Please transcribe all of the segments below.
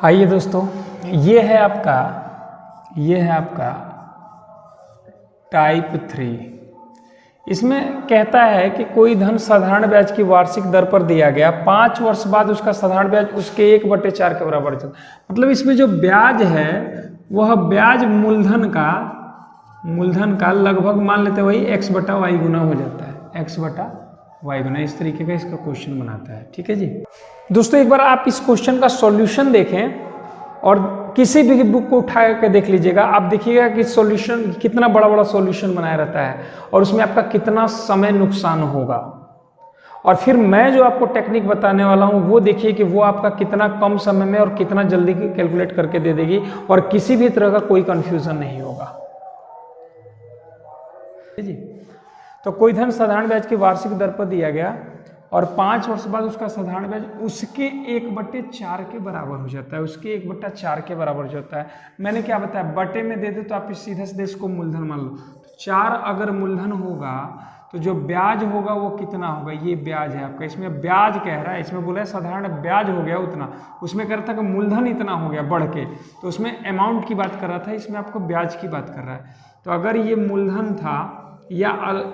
आइए दोस्तों, ये है आपका टाइप 3। इसमें कहता है कि कोई धन साधारण ब्याज की वार्षिक दर पर दिया गया, 5 वर्ष बाद उसका साधारण ब्याज उसके 1/4 के बराबर चलता। मतलब इसमें जो ब्याज है वह ब्याज मूलधन का लगभग मान लेते हैं वही x/y गुना हो जाता है, x/y गुना। इस तरीके का इसका क्वेश्चन बनाता है। ठीक है जी दोस्तों, एक बार आप इस क्वेश्चन का सॉल्यूशन देखें और किसी भी बुक को उठा के देख लीजिएगा। आप देखिएगा कि सॉल्यूशन कितना बड़ा बड़ा सॉल्यूशन बनाया रहता है और उसमें आपका कितना समय नुकसान होगा। और फिर मैं जो आपको टेक्निक बताने वाला हूं वो देखिए कि वो आपका कितना कम समय में और कितना जल्दी कैलकुलेट करके दे देगी और किसी भी तरह का कोई कंफ्यूजन नहीं होगा जी। तो कोई धन साधारण ब्याज की वार्षिक दर पर दिया गया और 5 वर्ष बाद उसका साधारण ब्याज उसके 1/4 के बराबर हो जाता है, उसके 1/4 के बराबर हो जाता है। मैंने क्या बताया, बटे में दे दे तो आप सीधा सीधे इसको मूलधन मान लो। 4 अगर मूलधन होगा तो जो ब्याज होगा वो कितना होगा, ये ब्याज है आपका। इसमें ब्याज कह रहा है, इसमें बोला है साधारण ब्याज हो गया उतना, उसमें कह रहा था कि मूलधन इतना हो गया बढ़ के, तो उसमें अमाउंट की बात कर रहा था, इसमें आपको ब्याज की बात कर रहा है। तो अगर ये मूलधन था, या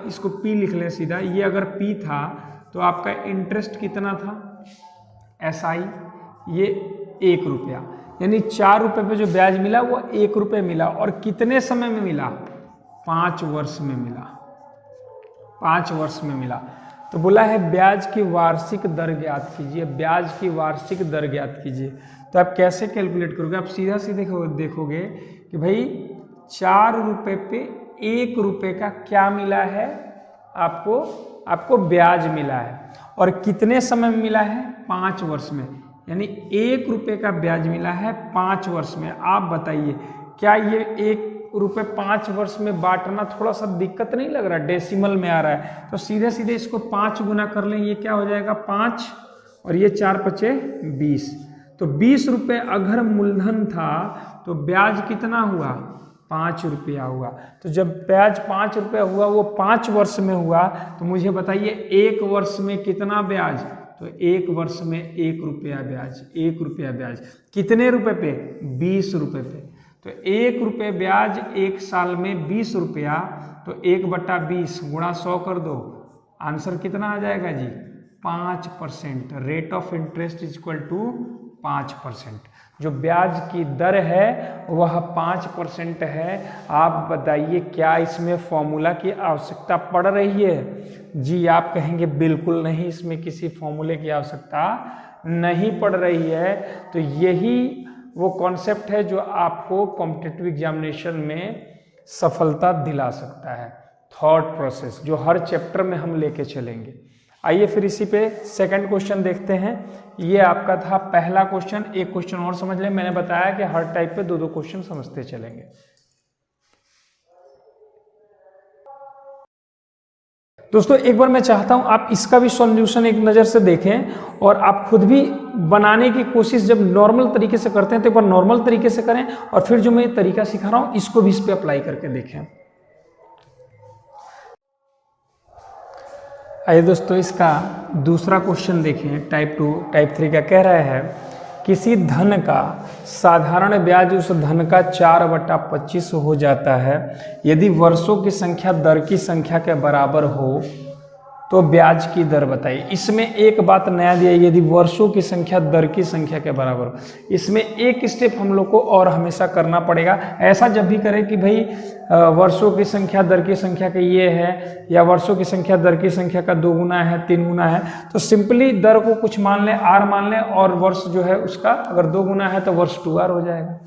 इसको P लिख लें सीधा, ये अगर P था तो आपका इंटरेस्ट कितना था SI, ये 1 रुपया, यानी 4 रुपये पे जो ब्याज मिला वो 1 रुपये मिला। और कितने समय में मिला, 5 वर्ष में मिला, 5 वर्ष में मिला। तो बोला है ब्याज की वार्षिक दर ज्ञात कीजिए, ब्याज की वार्षिक दर ज्ञात कीजिए। तो आप कैसे कैलकुलेट करोगे, आप सीधा सीधे देखोगे कि भाई 4 रुपये पे 1 रुपये का क्या मिला है, आपको ब्याज मिला है। और कितने समय में मिला है, 5 वर्ष में, यानी 1 रुपये का ब्याज मिला है 5 वर्ष में। आप बताइए क्या ये 1 रुपये 5 वर्ष में बांटना थोड़ा सा दिक्कत नहीं लग रहा, डेसिमल में आ रहा है। तो सीधे सीधे इसको 5 गुना कर लें, ये क्या हो जाएगा 5 और ये 4 × 5 = 20। तो 20 रुपये अगर मूलधन था तो ब्याज कितना हुआ, 5 रुपया हुआ। तो जब ब्याज 5 रुपया हुआ वो 5 वर्ष में हुआ, तो मुझे बताइए 1 वर्ष में कितना ब्याज, तो 1 वर्ष में 1 रुपया ब्याज, 1 रुपया ब्याज। कितने रुपए पे, 20 रुपये पे। तो 1 रुपये ब्याज 1 साल में 20 रुपया, तो 1/20 गुणा 100 कर दो, आंसर कितना आ जाएगा जी, 5%। Rate of interest = 5%। जो ब्याज की दर है वह 5% है। आप बताइए क्या इसमें फॉर्मूला की आवश्यकता पड़ रही है जी? आप कहेंगे बिल्कुल नहीं, इसमें किसी फॉर्मूले की आवश्यकता नहीं पड़ रही है। तो यही वो कॉन्सेप्ट है जो आपको कॉम्पिटिटिव एग्जामिनेशन में सफलता दिला सकता है। थॉट प्रोसेस जो हर चैप्टर में हम लेके चलेंगे। आइए फिर इसी पे सेकंड क्वेश्चन देखते हैं। ये आपका था पहला क्वेश्चन। एक क्वेश्चन और समझ लें, मैंने बताया कि हर टाइप पे 2-2 क्वेश्चन समझते चलेंगे। दोस्तों एक बार मैं चाहता हूं आप इसका भी सॉल्यूशन एक नज़र से देखें और आप खुद भी बनाने की कोशिश जब नॉर्मल तरीके से करते हैं तो एक बार नॉर्मल तरीके से करें और फिर जो मैं तरीका सिखा रहा हूं इसको भी इस पर अप्लाई करके देखें। आइए दोस्तों इसका दूसरा क्वेश्चन देखें। टाइप 3 का कह रहा है किसी धन का साधारण ब्याज उस धन का 4/25 हो जाता है यदि वर्षों की संख्या दर की संख्या के बराबर हो तो ब्याज की दर बताइए। इसमें एक बात नया दिया, यदि वर्षों की संख्या दर की संख्या के बराबर हो। इसमें एक स्टेप हम लोग को और हमेशा करना पड़ेगा। ऐसा जब भी करें कि भाई वर्षों की संख्या दर की संख्या का ये है या वर्षों की संख्या दर की संख्या का 2 गुना है 3 गुना है, तो सिंपली दर को कुछ मान लें, R मान लें, और वर्ष जो है उसका अगर 2 गुना है तो वर्ष 2R हो जाएगा।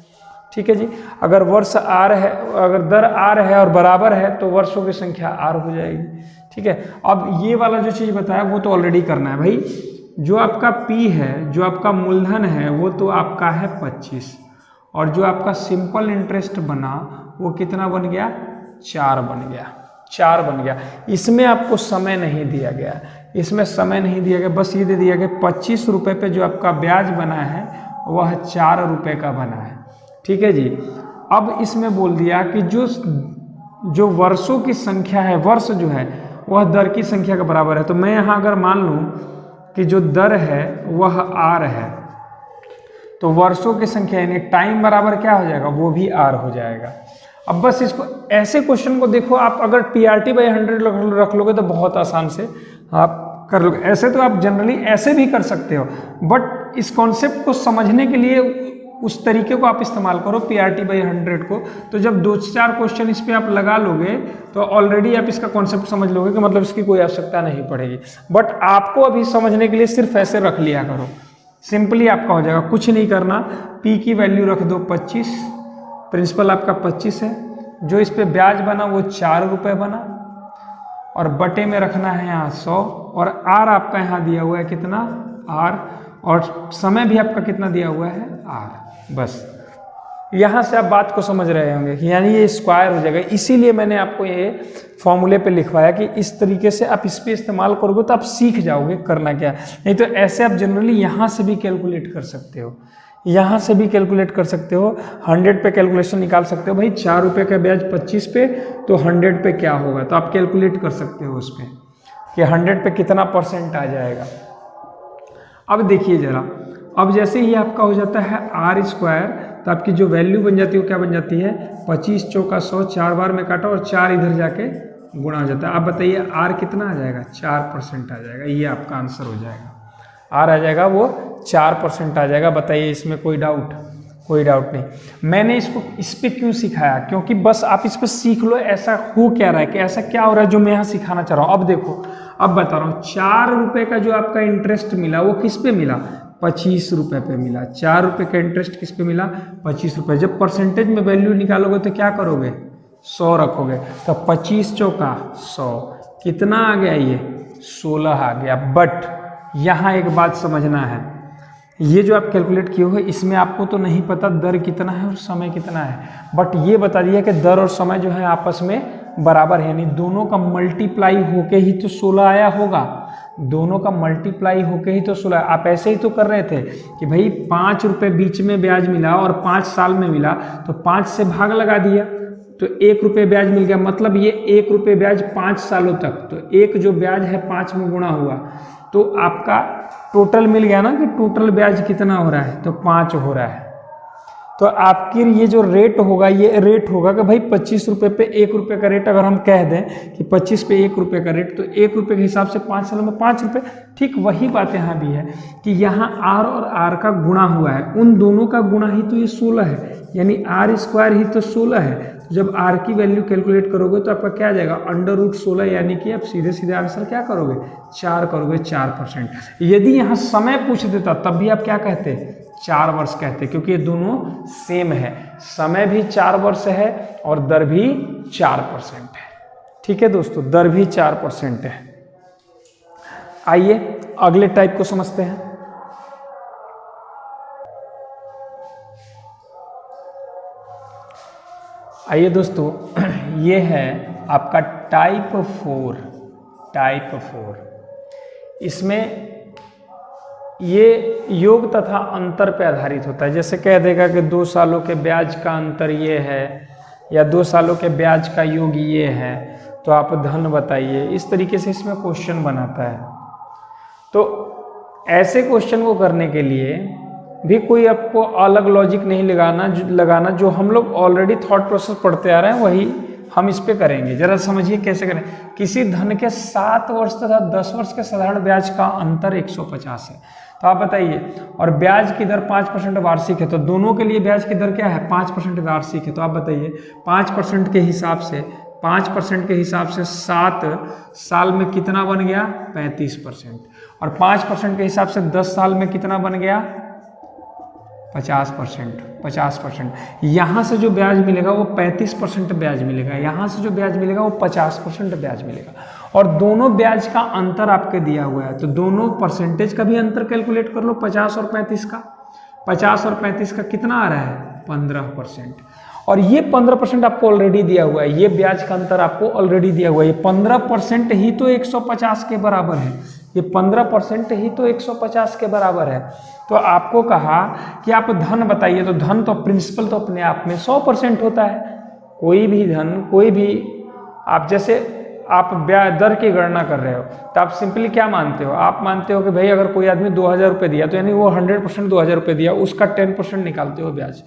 ठीक है जी। अगर वर्ष R है, अगर दर R है और बराबर है तो वर्षों की संख्या R हो जाएगी। ठीक है। अब ये वाला जो चीज़ बताया वो तो ऑलरेडी करना है भाई। जो आपका P है, जो आपका मूलधन है वो तो आपका है 25 और जो आपका सिंपल इंटरेस्ट बना वो कितना बन गया, 4 बन गया, 4 बन गया। इसमें आपको समय नहीं दिया गया, इसमें समय नहीं दिया गया, बस ये दे दिया गया 25 रुपये पे जो आपका ब्याज बना है वह 4 रुपये का बना है। ठीक है जी। अब इसमें बोल दिया कि जो वर्षों की संख्या है, वर्ष जो है वह दर की संख्या के बराबर है। तो मैं यहाँ अगर मान लूँ कि जो दर है वह R है तो वर्षों की संख्या यानी टाइम बराबर क्या हो जाएगा, वो भी आर हो जाएगा। अब बस इसको ऐसे क्वेश्चन को देखो, आप अगर PRT/100 रख लोगे तो बहुत आसान से आप कर लोगे। ऐसे तो आप जनरली ऐसे भी कर सकते हो, बट इस कॉन्सेप्ट को समझने के लिए उस तरीके को आप इस्तेमाल करो PRT/100 को। तो जब 2-4 क्वेश्चन इस पे आप लगा लोगे तो ऑलरेडी आप इसका कॉन्सेप्ट समझ लोगे कि मतलब इसकी कोई आवश्यकता नहीं पड़ेगी। बट आपको अभी समझने के लिए सिर्फ ऐसे रख लिया करो, सिंपली आपका हो जाएगा। कुछ नहीं करना, P की वैल्यू रख दो 25, प्रिंसिपल आपका 25 है, जो इस पे ब्याज बना वो 4 रुपये बना, और बटे में रखना है यहाँ 100, और R आपका यहाँ दिया हुआ है कितना, R, और समय भी आपका कितना दिया हुआ है, R। बस यहाँ से आप बात को समझ रहे होंगे, यानी ये स्क्वायर हो जाएगा। इसीलिए मैंने आपको ये फॉर्मूले पे लिखवाया कि इस तरीके से आप इस पे इस्तेमाल करोगे तो आप सीख जाओगे करना क्या। नहीं तो ऐसे आप जनरली यहाँ से भी कैलकुलेट कर सकते हो, यहाँ से भी कैलकुलेट कर सकते हो, 100 पे कैलकुलेशन निकाल सकते हो। भाई 4 रुपये का ब्याज 25 पे, तो 100 पे क्या होगा, तो आप कैलकुलेट कर सकते हो उस पर कि 100 पे कितना % आ जाएगा। अब देखिए जरा, अब जैसे ही आपका हो जाता है R², तो आपकी जो वैल्यू बन जाती है वो क्या बन जाती है, 25 चौका 100, 4 बार में काटा और 4 इधर जाके गुणा हो जाता है। आप बताइए R कितना आ जाएगा, 4% आ जाएगा। ये आपका आंसर हो जाएगा, R आ जाएगा वो 4% आ जाएगा। बताइए इसमें कोई डाउट, कोई डाउट नहीं। मैंने इसको इस पर क्यों सिखाया, क्योंकि बस आप इस पर सीख लो ऐसा हो क्या रहा है, कि ऐसा क्या हो रहा है जो मैं यहाँ सिखाना चाह रहा हूँ। अब देखो, अब बता रहा हूँ, 4 रुपये का जो आपका इंटरेस्ट मिला वो किस पे मिला, 25 रुपये पे मिला। 4 रुपये का इंटरेस्ट किस पे मिला, 25 रुपये। जब परसेंटेज में वैल्यू निकालोगे तो क्या करोगे, 100 रखोगे। तो 25 चौका 100 कितना आ गया, ये 16 आ गया। बट यहाँ एक बात समझना है, ये जो आप कैलकुलेट किए हो इसमें आपको तो नहीं पता दर कितना है और समय कितना है, बट ये बता दिया कि दर और समय जो है आपस में बराबर है, यानी दोनों का मल्टीप्लाई होके ही तो 16 आया होगा, दोनों का मल्टीप्लाई होके ही तो 16। आप ऐसे ही तो कर रहे थे कि भाई 5 रुपये बीच में ब्याज मिला और 5 साल में मिला, तो 5 से भाग लगा दिया तो 1 रुपये ब्याज मिल गया। मतलब ये 1 रुपये ब्याज 5 सालों तक, तो एक जो ब्याज है 5 में गुणा हुआ, तो आपका टोटल मिल गया ना कि टोटल ब्याज कितना हो रहा है, तो 5 हो रहा है। तो आपकी ये जो रेट होगा, ये रेट होगा कि भाई 25 रुपये पे 1 रुपये का रेट अगर हम कह दें कि 25 पे 1 रुपये का रेट, तो 1 रुपये के हिसाब से 5 सालों में 5 रुपये। ठीक वही बात यहाँ भी है कि यहाँ R और R का गुणा हुआ है, उन दोनों का गुणा ही तो ये 16 है, यानी R² ही तो 16 है। जब R की वैल्यू कैलकुलेट करोगे तो आपका क्या आ जाएगा, √16, यानी कि आप सीधे सीधे आंसर क्या करोगे, 4 करोगे, 4%। यदि यहाँ समय पूछ देता तब भी आप क्या कहते, 4 वर्ष कहते, क्योंकि ये दोनों सेम है, समय भी 4 वर्ष है और दर भी 4% है। ठीक है दोस्तों, दर भी 4% है। आइए अगले टाइप को समझते हैं। आइए दोस्तों, ये है आपका टाइप 4। इसमें ये योग तथा अंतर पे आधारित होता है। जैसे कह देगा कि 2 सालों के ब्याज का अंतर ये है, या 2 सालों के ब्याज का योग ये है, तो आप धन बताइए। इस तरीके से इसमें क्वेश्चन बनाता है। तो ऐसे क्वेश्चन को करने के लिए भी कोई आपको अलग लॉजिक नहीं लगाना, जो हम लोग ऑलरेडी थॉट प्रोसेस पढ़ते आ रहे हैं वही हम इस पे करेंगे। जरा समझिए कैसे करें। किसी धन के 7 वर्ष तथा 10 वर्ष के साधारण ब्याज का अंतर 150 है, तो आप बताइए, और ब्याज की दर 5% वार्षिक है, तो दोनों के लिए ब्याज की दर क्या है, 5% वार्षिक है। तो आप बताइए 5% के हिसाब से 7 साल में कितना बन गया, 35%, और 5% के हिसाब से 10 साल में कितना बन गया, 50%। यहाँ से जो ब्याज मिलेगा वो 35% ब्याज मिलेगा, यहाँ से जो ब्याज मिलेगा वो 50% ब्याज मिलेगा, और दोनों ब्याज का अंतर आपके दिया हुआ है। तो दोनों परसेंटेज का भी अंतर कैलकुलेट कर लो, 50 और 35 का। 50 और 35 का कितना आ रहा है, 15%, और ये 15% आपको ऑलरेडी दिया हुआ है। ये ब्याज का अंतर आपको ऑलरेडी दिया हुआ है। ये 15% ही तो 150 के बराबर है, ये 15% ही तो 150 के बराबर है। तो आपको कहा कि आप धन बताइए, तो धन तो प्रिंसिपल तो अपने आप में 100% होता है। कोई भी धन, कोई भी आप जैसे आप ब्याज दर की गणना कर रहे हो, तो आप सिंपली क्या मानते हो, आप मानते हो कि भाई अगर कोई आदमी 2000 रुपये दिया तो यानी वो 100% 2000 रुपये दिया, उसका 10% निकालते हो ब्याज,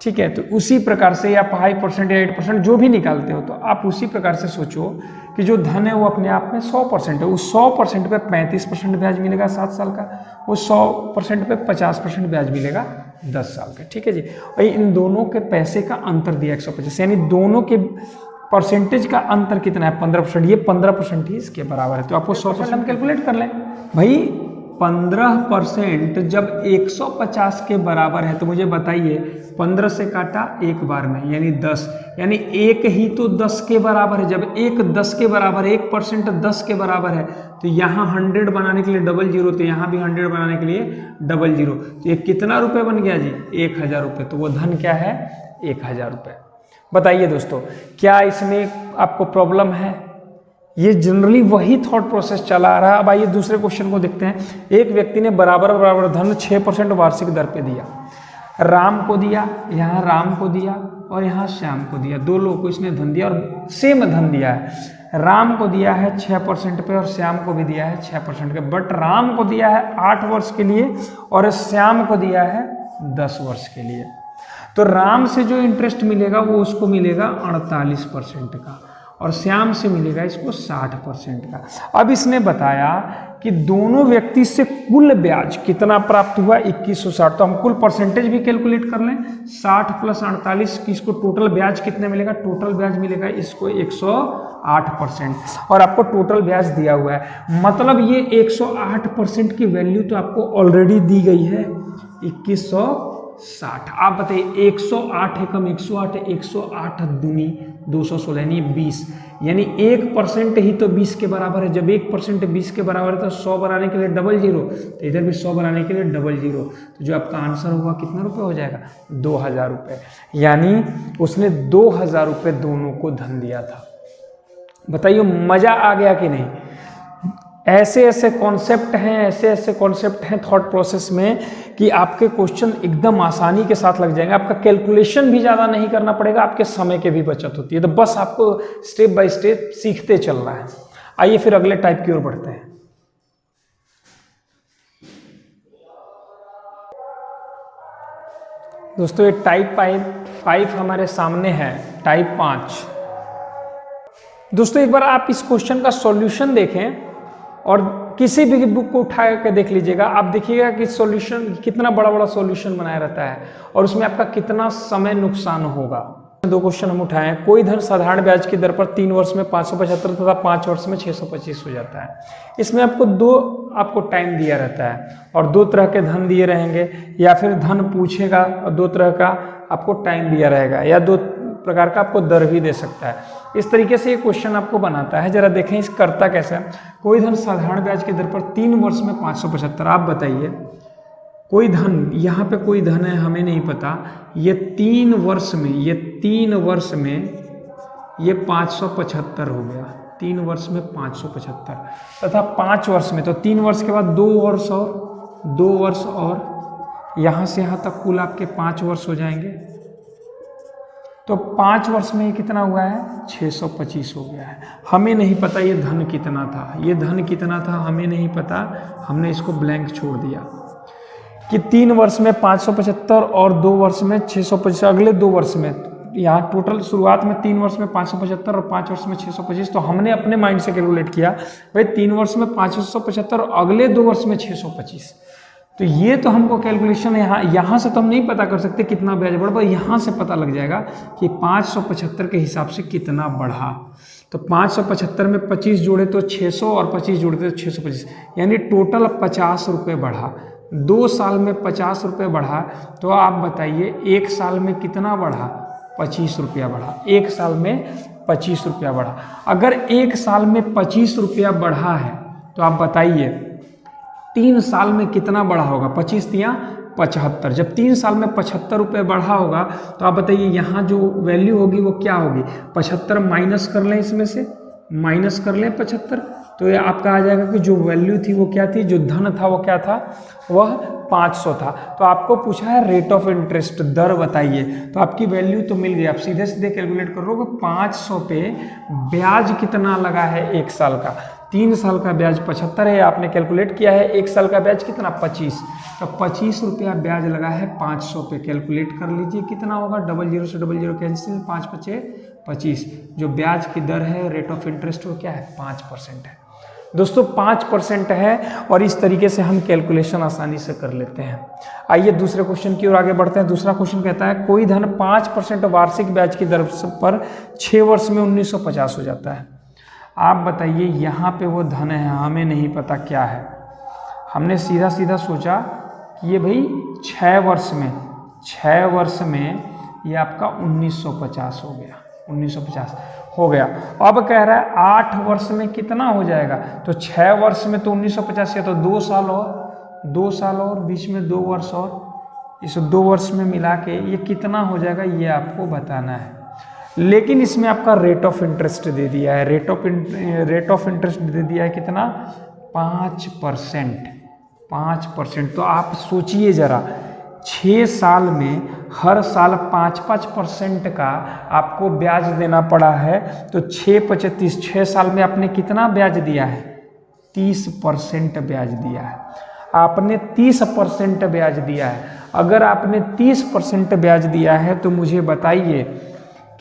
ठीक है। तो उसी प्रकार से या 5% या 8% जो भी निकालते हो, तो आप उसी प्रकार से सोचो कि जो धन है वो अपने आप में 100% है, उस 100% पे 35% ब्याज मिलेगा 7 साल का, उस 100% पे 50% ब्याज मिलेगा 10 साल का, ठीक है जी। और इन दोनों के पैसे का अंतर दिया 150, यानी दोनों के परसेंटेज का अंतर कितना है 15%, ये 15% ही इसके बराबर है। तो आपको 100% हम कैलकुलेट कर लें भाई। 15% जब 150 के बराबर है तो मुझे बताइए 15 से काटा एक बार में यानी 10, यानी एक ही तो 10 के बराबर है। जब एक 10 के बराबर है, 1% 10 के बराबर है, तो यहाँ 100 बनाने के लिए 00, तो यहाँ भी 100 बनाने के लिए 00, तो ये कितना रुपए बन गया जी 1000 रुपये। तो वो धन क्या है 1000 रुपये। बताइए दोस्तों, क्या इसमें आपको प्रॉब्लम है? ये जनरली वही थॉट प्रोसेस चला आ रहा है। अब आइए दूसरे क्वेश्चन को देखते हैं। एक व्यक्ति ने बराबर बराबर धन 6% वार्षिक दर पे दिया, राम को दिया, यहाँ राम को दिया और यहाँ श्याम को दिया, दो लोगों को इसने धन दिया और सेम धन दिया है। राम को दिया है 6% पे और श्याम को भी दिया है 6% पे, बट राम को दिया है 8 वर्ष के लिए और श्याम को दिया है 10 वर्ष के लिए। तो राम से जो इंटरेस्ट मिलेगा वो उसको मिलेगा 48% का और श्याम से मिलेगा इसको 60% का। अब इसने बताया कि दोनों व्यक्ति से कुल ब्याज कितना प्राप्त हुआ 2160, तो हम कुल परसेंटेज भी कैलकुलेट कर लें। 60 + 48 की इसको टोटल ब्याज कितने मिलेगा, टोटल ब्याज मिलेगा इसको 108% और आपको टोटल ब्याज दिया हुआ है। मतलब ये 108% की वैल्यू तो आपको ऑलरेडी दी गई है 2160। आप बताइए 108 एकम 108 है, 108 दूनी 216 यानी 20, यानी 1% ही तो 20 के बराबर है। जब 1% 20 के बराबर है तो 100 बनाने के लिए 00, तो इधर भी 100 बनाने के लिए 00, तो जो आपका आंसर होगा कितना रुपये हो जाएगा 2000 रुपये। यानी उसने 2000 रुपये दोनों को धन दिया था। बताइए मजा आ गया कि नहीं? ऐसे ऐसे कॉन्सेप्ट हैं थॉट प्रोसेस में कि आपके क्वेश्चन एकदम आसानी के साथ लग जाएंगे। आपका कैलकुलेशन भी ज़्यादा नहीं करना पड़ेगा, आपके समय की भी बचत होती है। तो बस आपको स्टेप बाय स्टेप सीखते चलना है। आइए फिर अगले टाइप की ओर बढ़ते हैं। दोस्तों ये टाइप 5 हमारे सामने है, टाइप 5। दोस्तों एक बार आप इस क्वेश्चन का सॉल्यूशन देखें और किसी भी बुक को उठा के देख लीजिएगा। आप देखिएगा कि सॉल्यूशन कितना बड़ा बड़ा सॉल्यूशन बनाया रहता है और उसमें आपका कितना समय नुकसान होगा। 2 क्वेश्चन हम उठाए हैं। कोई धन साधारण ब्याज की दर पर 3 वर्ष में 575 तथा 5 वर्ष में 625 हो जाता है। इसमें आपको टाइम दिया रहता है और 2 तरह के धन दिए रहेंगे, या फिर धन पूछेगा और 2 तरह का आपको टाइम दिया रहेगा, या 2 प्रकार का आपको दर भी दे सकता है। इस तरीके से ये क्वेश्चन आपको बनाता है। जरा देखें इस करता कैसा है। कोई धन साधारण ब्याज की दर पर 3 वर्ष में 575। आप बताइए कोई धन, यहाँ पे कोई धन है हमें नहीं पता, ये 3 वर्ष में ये 575 हो गया। 3 वर्ष में 575 तथा 5 वर्ष में, तो 3 वर्ष के बाद 2 वर्ष और 2 वर्ष और यहाँ से यहाँ तक कुल आपके 5 वर्ष हो जाएंगे। तो 5 वर्ष में ये कितना हुआ है 625 हो गया है। हमें नहीं पता ये धन कितना था, हमें नहीं पता, हमने इसको ब्लैंक छोड़ दिया कि 3 वर्ष में 575 और 2 वर्ष में 625। अगले 2 वर्ष में यहाँ टोटल शुरुआत में 3 वर्ष में 575 और 5 वर्ष में 625, तो हमने अपने माइंड से कैलकुलेट किया भाई 3 वर्ष में 575 और अगले 2 वर्ष में 625। तो ये तो हमको कैलकुलेशन यहाँ से तो हम नहीं पता कर सकते कितना ब्याज बढ़ा, पर यहाँ से पता लग जाएगा कि 575 के हिसाब से कितना बढ़ा। तो 575 में 25 जोड़े तो 600 और 25 जोड़े तो 625, यानी टोटल 50 रुपये बढ़ा। 2 साल में 50 रुपये बढ़ा, तो आप बताइए 1 साल में कितना बढ़ा 25 रुपया बढ़ा। 1 साल में 25 रुपया बढ़ा। अगर 1 साल में 25 रुपया बढ़ा है तो आप बताइए 3 साल में कितना बढ़ा होगा। 25 × 75, जब 3 साल में 75 रुपये बढ़ा होगा तो आप बताइए यहाँ जो वैल्यू होगी वो क्या होगी। 75 माइनस कर लें, इसमें से माइनस कर लें 75, तो ये आपका आ जाएगा कि जो वैल्यू थी वो क्या थी, जो धन था वो क्या था, वह 500 था। तो आपको पूछा है रेट ऑफ इंटरेस्ट, दर बताइए, तो आपकी वैल्यू तो मिल गई। आप सीधे सीधे कैलकुलेट करोगे 500 पे ब्याज कितना लगा है 1 साल का। 3 साल का ब्याज 75 है, आपने कैलकुलेट किया है। 1 साल का ब्याज कितना 25, तो 25 रुपया ब्याज लगा है 500 पे। कैलकुलेट कर लीजिए कितना होगा, 00 से 00 कैंसिल, 5 पचे 25। जो ब्याज की दर है रेट ऑफ इंटरेस्ट वो क्या है 5% है दोस्तों, 5% है। और इस तरीके से हम कैलकुलेशन आसानी से कर लेते हैं। आइए दूसरे क्वेश्चन की ओर आगे बढ़ते हैं। दूसरा क्वेश्चन कहता है कोई धन 5% वार्षिक ब्याज की दर पर 6 वर्ष में 1950 हो जाता है। आप बताइए यहाँ पे वो धन है, हमें नहीं पता क्या है। हमने सीधा सीधा सोचा कि ये भाई 6 वर्ष में ये आपका 1950 हो गया, 1950 हो गया। अब कह रहा है 8 वर्ष में कितना हो जाएगा, तो 6 वर्ष में तो 1950 है, तो 2 साल और बीच में 2 वर्ष और, इस 2 वर्ष में मिला के ये कितना हो जाएगा ये आपको बताना है। लेकिन इसमें आपका रेट ऑफ इंटरेस्ट दे दिया है, रेट ऑफ इंटरेस्ट दे दिया है कितना 5%। तो आप सोचिए जरा, 6 साल में हर साल 5% का आपको ब्याज देना पड़ा है, तो 6 × 35, 6 साल में आपने कितना ब्याज दिया है 30% ब्याज दिया है। आपने 30% ब्याज दिया है। अगर आपने 30% ब्याज दिया है तो मुझे बताइए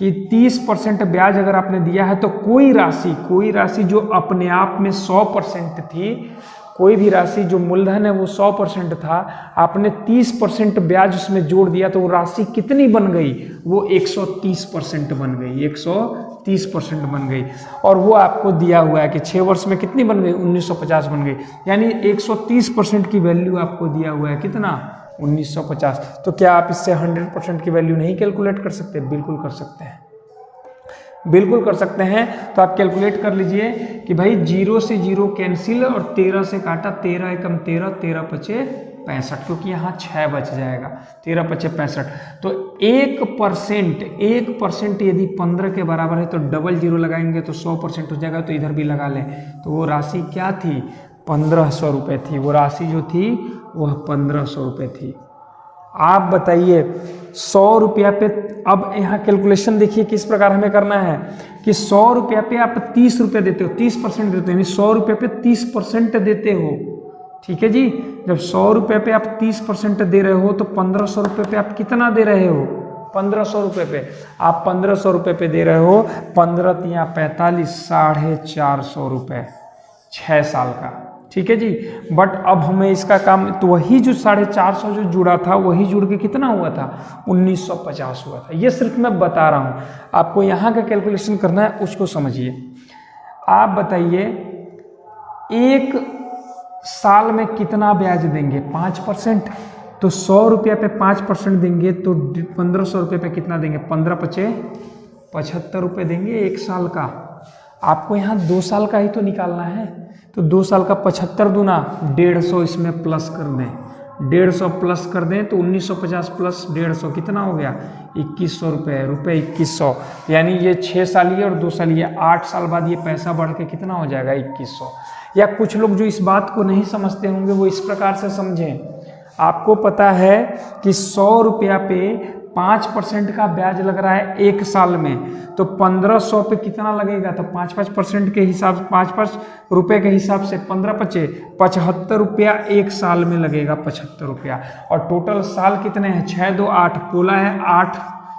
कि 30% ब्याज अगर आपने दिया है तो कोई राशि जो अपने आप में 100% थी, कोई भी राशि जो मूलधन है वो 100% था, आपने 30% ब्याज उसमें जोड़ दिया तो वो राशि कितनी बन गई, वो 130% बन गई, 130% बन गई। और वो आपको दिया हुआ है कि 6 वर्ष में कितनी बन गई 1950 बन गई, यानी 130% की वैल्यू आपको दिया हुआ है कितना 1950। तो क्या आप इससे 100% की वैल्यू नहीं कैलकुलेट कर सकते? बिल्कुल कर सकते हैं, बिल्कुल कर सकते हैं। तो आप कैलकुलेट कर लीजिए कि भाई 0 से 0 कैंसिल और 13 से काटा, 13 एकम 13, 13 पचे 65, क्योंकि यहाँ 6 बच जाएगा, 13 पचे 65। तो 1% यदि 15 के बराबर है तो डबल 0 लगाएंगे तो 100% हो जाएगा। तो इधर भी लगा लें, तो वो राशि क्या थी 1500 रुपये थी। वो राशि जो थी वह 1500 रुपये थी। आप बताइए 100 रुपया पे, अब यहाँ कैलकुलेशन देखिए किस प्रकार हमें करना है कि 100 रुपया पे आप 30 रुपये देते हो, 30% देते हो, यानी 100 रुपये पे 30% देते हो। ठीक है जी, जब 100 रुपये पे आप 30% दे रहे हो तो 1500 रुपये पे आप कितना दे रहे हो 1500 रुपये पे आप 1500 रुपये पे दे रहे हो 15 × 45, 450 रुपये 6 साल का। ठीक है जी, बट अब हमें इसका काम, तो वही जो 450 जो जुड़ा था वही जुड़ के कितना हुआ था 1950 हुआ था। ये सिर्फ मैं बता रहा हूँ, आपको यहाँ का कैलकुलेशन करना है, उसको समझिए। आप बताइए 1 साल में कितना ब्याज देंगे 5%, तो 100 रुपया पे 5% देंगे तो 1500 रुपये पे कितना देंगे 15 पचे 75 रुपये देंगे 1 साल का। आपको यहाँ 2 साल का ही तो निकालना है, तो 2 साल का 75 दूना 150, इसमें प्लस कर दें, 150 प्लस कर दें तो 1950 प्लस 150 कितना हो गया 2100 रुपये, 2100। यानी ये 6 साल ये और 2 साल ये, 8 साल बाद ये पैसा बढ़ के कितना हो जाएगा 2100। या कुछ लोग जो इस बात को नहीं समझते होंगे वो इस प्रकार से समझें, आपको पता है कि 100 रुपया पे 5% का ब्याज लग रहा है 1 साल में, तो 1500 पे कितना लगेगा, तो 5% के हिसाब से 5 रुपये के हिसाब से 15 पचे 75 रुपया 1 साल में लगेगा 75 रुपया। और टोटल साल कितने हैं 6 2 8, बोला है 8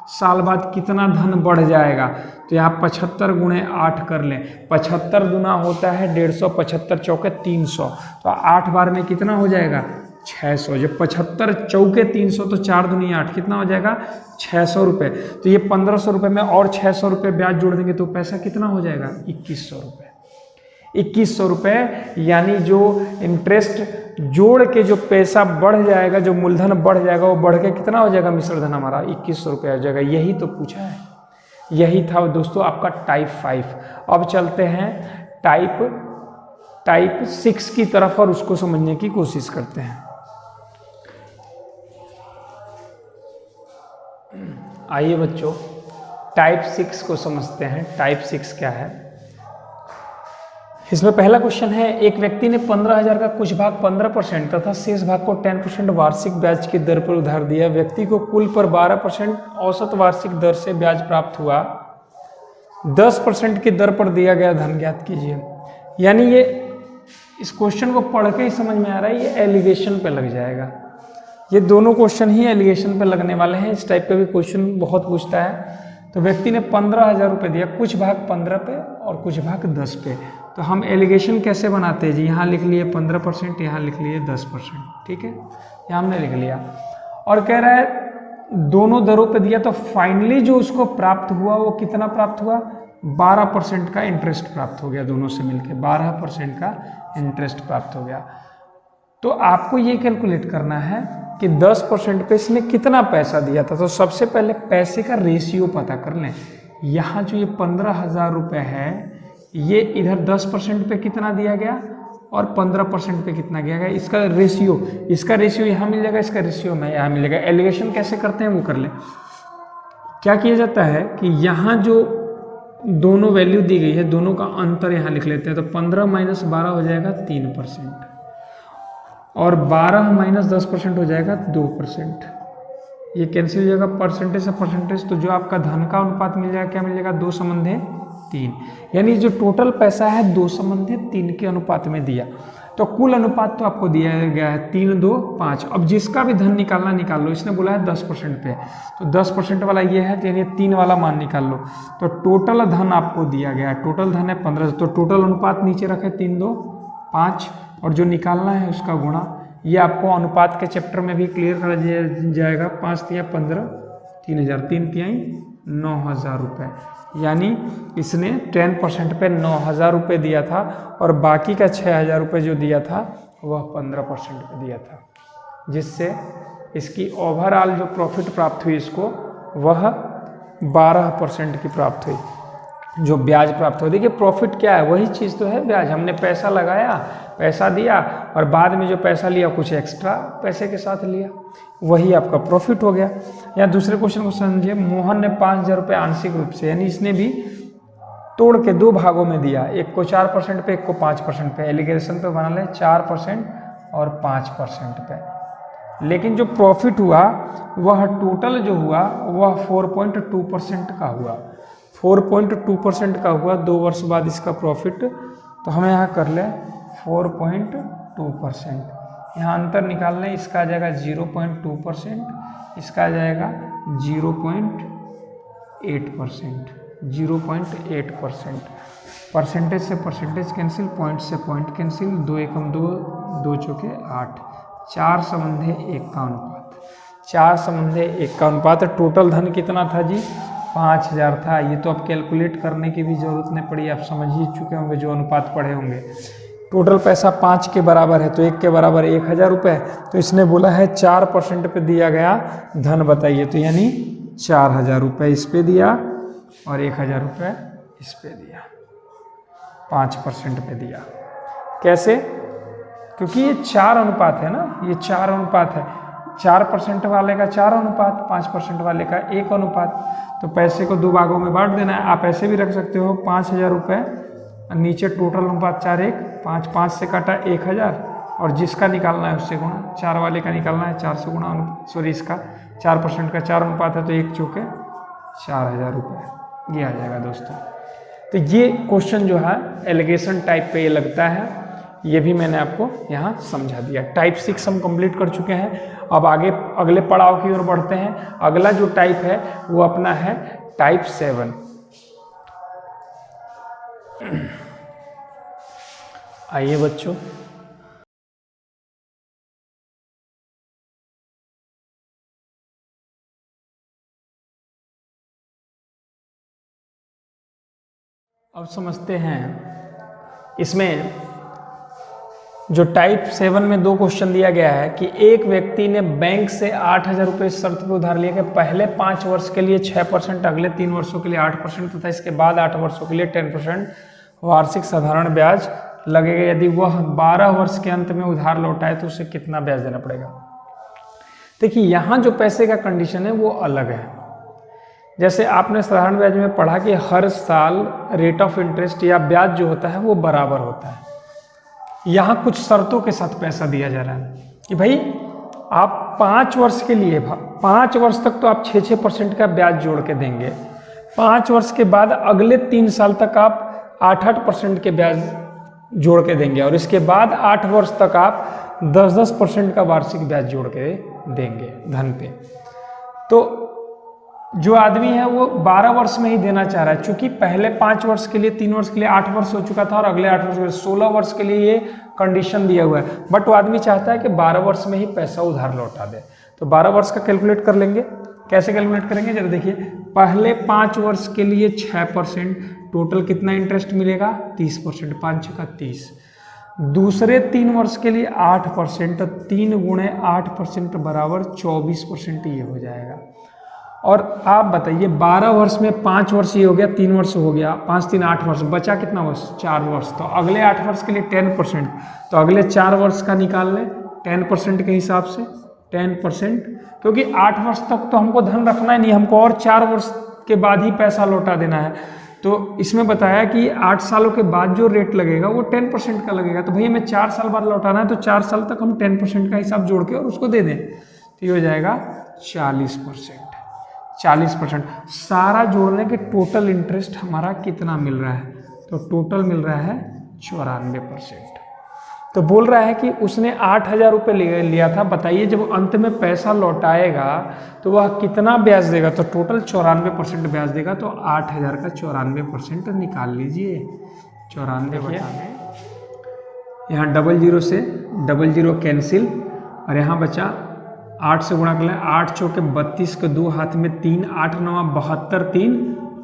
साल बाद कितना धन बढ़ जाएगा, तो यहाँ 75 × 8 कर लें, 75 दूना होता है 150, 75 चौके 300, तो 8 बार में कितना हो जाएगा 600। जब 75 चौके 300 तो 4 दूनी 8, कितना हो जाएगा 600 रुपये। तो ये 1500 रुपये में और 600 रुपये ब्याज जोड़ देंगे तो पैसा कितना हो जाएगा 2100 रुपये, 2100 रुपये। यानी जो इंटरेस्ट जोड़ के जो पैसा बढ़ जाएगा, जो मूलधन बढ़ जाएगा, वो बढ़ के कितना हो जाएगा मिश्र धन हमारा 2100 रुपये हो जाएगा। यही तो पूछा है, यही था दोस्तों आपका टाइप 5। अब चलते हैं टाइप 6 की तरफ और उसको समझने की कोशिश करते हैं। आइए बच्चों टाइप 6 को समझते हैं। टाइप 6 क्या है, इसमें पहला क्वेश्चन है, एक व्यक्ति ने 15,000 का कुछ भाग 15% तथा शेष भाग को 10% वार्षिक ब्याज की दर पर उधार दिया। व्यक्ति को कुल पर 12% औसत वार्षिक दर से ब्याज प्राप्त हुआ। 10% की दर पर दिया गया धन ज्ञात कीजिए। यानी ये इस क्वेश्चन को पढ़ के ही समझ में आ रहा है, ये एलिगेशन पे लग जाएगा। ये दोनों क्वेश्चन ही एलिगेशन पे लगने वाले हैं। इस टाइप का भी क्वेश्चन बहुत पूछता है। तो व्यक्ति ने 15,000 रुपये दिया, कुछ भाग 15 पे और कुछ भाग 10 पे। तो हम एलिगेशन कैसे बनाते हैं जी, यहाँ लिख लिए 15%, यहाँ लिख लिए 10%, ठीक है, यहाँ हमने लिख लिया। और कह रहा है दोनों दरों पे दिया, तो फाइनली जो उसको प्राप्त हुआ वो कितना प्राप्त हुआ, 12% का इंटरेस्ट प्राप्त हो गया। दोनों से मिलके 12% का इंटरेस्ट प्राप्त हो गया। तो आपको ये कैलकुलेट करना है कि 10% पे इसने कितना पैसा दिया था। तो सबसे पहले पैसे का रेशियो पता कर लें। यहाँ जो ये 15,000 रुपये है, ये इधर 10% पे कितना दिया गया और 15% पे कितना दिया गया, इसका रेशियो यहाँ मिल जाएगा, इसका रेशियो में यहाँ मिलेगा। एलिगेशन कैसे करते हैं वो कर लें। क्या किया जाता है कि यहाँ जो दोनों वैल्यू दी गई है, दोनों का अंतर यहाँ लिख लेते हैं। तो 15 - 12 हो जाएगा 3%, और 12 - 10% हो जाएगा 2%। ये कैंसिल हो जाएगा परसेंटेज से परसेंटेज। तो जो आपका धन का अनुपात मिल जाएगा, क्या मिल जाएगा, 2/3। यानी जो टोटल पैसा है 2/3 के अनुपात में दिया। तो कुल अनुपात तो आपको दिया गया है 3, 2, 5। अब जिसका भी धन निकालना निकाल लो। इसने बोला है 10% पे, तो 10% वाला ये है, यानी 3 वाला मान निकाल लो। तो टोटल धन आपको दिया गया है, टोटल धन है 15। तो टोटल अनुपात नीचे रखे 3, 2, 5, और जो निकालना है उसका गुणा। ये आपको अनुपात के चैप्टर में भी क्लियर कर जाएगा। 5 × 15 3,000, 3 × 9,000 रुपये। यानी इसने 10% पे 9,000 रुपये दिया था, और बाकी का 6,000 रुपये जो दिया था वह 15% पे दिया था, जिससे इसकी ओवरऑल जो प्रॉफिट प्राप्त हुई इसको, वह 12% की प्राप्त हुई, जो ब्याज प्राप्त हो। देखिए प्रॉफिट क्या है, वही चीज़ तो है ब्याज। हमने पैसा लगाया, पैसा दिया, और बाद में जो पैसा लिया कुछ एक्स्ट्रा पैसे के साथ लिया, वही आपका प्रॉफिट हो गया। या दूसरे क्वेश्चन को समझिए। मोहन ने 5,000 रुपये आंशिक रूप से, यानी इसने भी तोड़ के 2 भागों में दिया, एक को 4% पे, एक को 5% पे। एलिगेशन पे बना ले 4% और 5% पे। लेकिन जो प्रॉफिट हुआ वह टोटल जो हुआ वह 4.2% का हुआ। 4.2% का हुआ। 2 वर्ष बाद इसका प्रॉफिट। तो हमें यहाँ कर ले 4.2%। यहाँ अंतर निकाल लें, इसका आ जाएगा 0.2%, इसका आ जाएगा 0.8%। 0.8%। परसेंटेज से परसेंटेज कैंसिल, पॉइंट से पॉइंट कैंसिल। 2 एकम 2, 2 चौके 8। 4/1 का अनुपात। 4/1 का अनुपात। टोटल धन कितना था जी, 5,000 था। ये तो अब कैलकुलेट करने की भी जरूरत नहीं पड़ी, आप समझ ही चुके होंगे जो अनुपात पढ़े होंगे। टोटल पैसा 5 के बराबर है, तो 1 के बराबर 1,000 रुपये। तो इसने बोला है 4% पे दिया गया धन बताइए। तो यानी 4,000 रुपये इस पे दिया और 1,000 रुपये इस पे दिया। 5% पे दिया। कैसे? क्योंकि ये 4 अनुपात है ना, ये 4 अनुपात है। 4% वाले का 4 अनुपात, 5% वाले का 1 अनुपात। तो पैसे को 2 भागों में बांट देना है। आप ऐसे भी रख सकते हो 5,000 रुपये, नीचे टोटल अनुपात 4, 1, 5, 5 से काटा 1,000, और जिसका निकालना है उससे गुणा। 4 वाले का निकालना है 4 से गुणा, सॉरी इसका 4% का 4 अनुपात है, तो 1 चौके 4,000 रुपये। ये आ जाएगा दोस्तों। तो ये क्वेश्चन जो है एलिगेशन टाइप पे ये लगता है, ये भी मैंने आपको यहाँ समझा दिया। टाइप 6 हम कंप्लीट कर चुके हैं। अब आगे अगले पड़ाव की ओर बढ़ते हैं। अगला जो टाइप है वो अपना है टाइप 7। आइए बच्चों, अब समझते हैं इसमें जो टाइप 7 में 2 क्वेश्चन दिया गया है कि एक व्यक्ति ने बैंक से 8,000 रुपये शर्त पर उधार लिया कि पहले 5 वर्ष के लिए 6%, अगले 3 वर्षों के लिए 8% तथा इसके बाद 8 वर्षों के लिए 10% वार्षिक साधारण ब्याज लगेगा। यदि वह 12 वर्ष के अंत में उधार लौटाए तो उसे कितना ब्याज देना पड़ेगा। देखिए यहाँ जो पैसे का कंडीशन है वो अलग है। जैसे आपने साधारण ब्याज में पढ़ा कि हर साल रेट ऑफ इंटरेस्ट या ब्याज जो होता है वो बराबर होता है। यहाँ कुछ शर्तों के साथ पैसा दिया जा रहा है कि भाई आप 5 वर्ष के लिए 5 वर्ष तक तो आप 6% का ब्याज जोड़ के देंगे, 5 वर्ष के बाद अगले 3 साल तक आप 8% के ब्याज जोड़ के देंगे, और इसके बाद 8 वर्ष तक आप 10% का वार्षिक ब्याज जोड़ के देंगे धन पे। तो जो आदमी है वो 12 वर्ष में ही देना चाह रहा है, क्योंकि पहले 5 वर्ष के लिए 3 वर्ष के लिए 8 वर्ष हो चुका था और अगले 8 वर्ष के लिए 16 वर्ष के लिए ये कंडीशन दिया हुआ है, बट वो आदमी चाहता है कि 12 वर्ष में ही पैसा उधार लौटा दे। तो 12 वर्ष का कैलकुलेट कर लेंगे। कैसे कैलकुलेट करेंगे जरा देखिए। पहले 5 वर्ष के लिए 6%, टोटल कितना इंटरेस्ट मिलेगा 30%, 5 का 30। दूसरे 3 वर्ष के लिए 8%, 3 गुणे 8% बराबर 24% ये हो जाएगा। और आप बताइए 12 वर्ष में 5 वर्ष ये हो गया, 3 वर्ष हो गया, 5 3 8 वर्ष, बचा कितना वर्ष 4 वर्ष। तो अगले 8 वर्ष के लिए 10%, तो अगले 4 वर्ष का निकाल लें 10% के हिसाब से 10%, क्योंकि 8 वर्ष तक तो हमको धन रखना ही नहीं, हमको और 4 वर्ष के बाद ही पैसा लौटा देना है। तो इसमें बताया कि 8 सालों के बाद जो रेट लगेगा वो 10% का लगेगा। तो भैया हमें 4 साल बाद लौटाना है, तो 4 साल तक हम 10% का हिसाब जोड़ के और उसको दे दें, तो ये हो जाएगा 40%। 40% सारा जोड़ने के टोटल इंटरेस्ट हमारा कितना मिल रहा है, तो टोटल मिल रहा है 94%। तो बोल रहा है कि उसने 8,000 रुपये लिया था, बताइए जब अंत में पैसा लौटाएगा तो वह कितना ब्याज देगा, तो टोटल 94% ब्याज देगा। तो 8,000 का 94% निकाल लीजिए, 94 बटा में यहाँ 00 से 00 कैंसिल, और यहाँ बचा 8 से गुणा कर लें, 8 चौके 32 के 2 हाथ में 3, 8 9 72, 3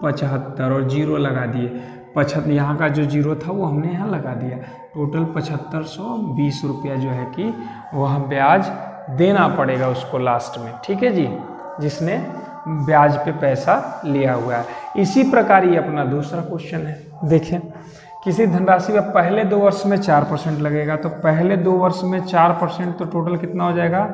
75 और 0 लगा दिए। 75 यहाँ का जो 0 था वो हमने यहाँ लगा दिया। टोटल 7520 रुपया जो है कि वह ब्याज देना पड़ेगा उसको लास्ट में, ठीक है जी, जिसने ब्याज पे पैसा लिया हुआ है। इसी प्रकार ये अपना दूसरा क्वेश्चन है। देखें, किसी धनराशि में पहले 2 वर्ष में 4% लगेगा, तो पहले 2 वर्ष में 4%, तो टोटल कितना हो जाएगा